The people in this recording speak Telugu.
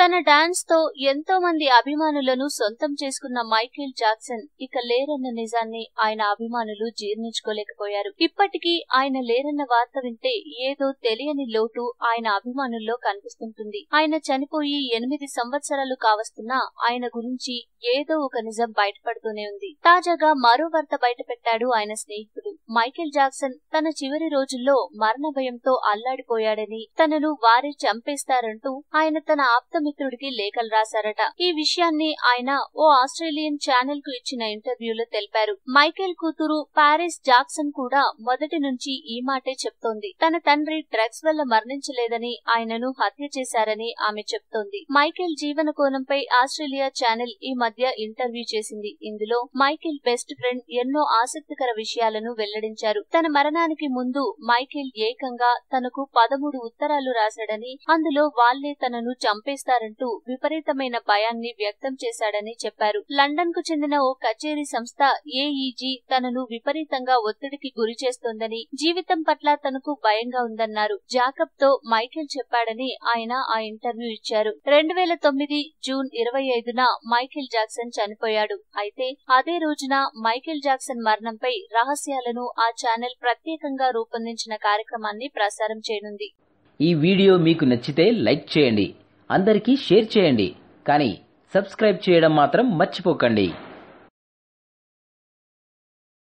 తన డాన్స్ తో ఎంతో మంది అభిమానులను సొంతం చేసుకున్న మైకేల్ జాక్సన్ ఇక లేరన్న నిజాన్ని ఆయన అభిమానులు జీర్ణించుకోలేకపోయారు. ఇప్పటికీ ఆయన లేరన్న వార్త వింటే ఏదో తెలియని లోటు ఆయన అభిమానుల్లో కనిపిస్తుంటుంది. ఆయన చనిపోయి 8 సంవత్సరాలు కావస్తున్నా ఆయన గురించి ఏదో ఒక నిజం బయటపడుతూనే ఉంది. తాజాగా మరో వార్త బయటపెట్టాడు ఆయన స్నేహితుడు. మైకేల్ జాక్సన్ తన చివరి రోజుల్లో మరణ భయంతో అల్లాడిపోయాడని, తనను వారే చంపేస్తారంటూ ఆయన తన ఆప్తమిత్రుడికి లేఖలు రాశారట. ఈ విషయాన్ని ఆయన ఓ ఆస్ట్రేలియన్ ఛానల్ కు ఇచ్చిన ఇంటర్వ్యూలో తెలిపారు. మైకేల్ కూతురు పారిస్ జాక్సన్ కూడా మొదటి నుంచి ఈ మాటే చెప్తోంది. తన తండ్రి డ్రగ్స్ వల్ల మరణించలేదని, ఆయనను హత్య చేశారని ఆమె చెప్తోంది. మైకేల్ జీవన కోణంపై ఆస్ట్రేలియా ఛానల్ ఈ మధ్య ఇంటర్వ్యూ చేసింది. ఇందులో మైకేల్ బెస్ట్ ఫ్రెండ్ ఎన్నో ఆసక్తికర విషయాలను వెల్లడించారు. తన మరణానికి ముందు మైకేల్ ఏకంగా తనకు 13 ఉత్తరాలు రాశాడని, అందులో వాళ్లే తనను చంపేస్తారంటూ విపరీతమైన భయాన్ని వ్యక్తం చేశాడని చెప్పారు. లండన్ కు చెందిన ఓ కచేరీ సంస్థ ఏఈజీ తనను విపరీతంగా ఒత్తిడికి గురి చేస్తోందని, జీవితం పట్ల తనకు భయంగా ఉందన్నారు. జాకబ్ తో మైకేల్ చెప్పాడని ఆయన ఆ ఇంటర్వ్యూ ఇచ్చారు. 2009 జూన్ 25న మైకేల్ జాక్సన్ చనిపోయాడు. అయితే అదే రోజున మైకేల్ జాక్సన్ మరణంపై రహస్యాలను ఆ ఛానల్ ప్రత్యేకంగా రూపొందించిన కార్యక్రమాన్ని ప్రసారం చేయనుంది. ఈ వీడియో మీకు నచ్చితే లైక్ చేయండి, అందరికీ షేర్ చేయండి, కానీ సబ్స్క్రైబ్ చేయడం మాత్రం మర్చిపోకండి.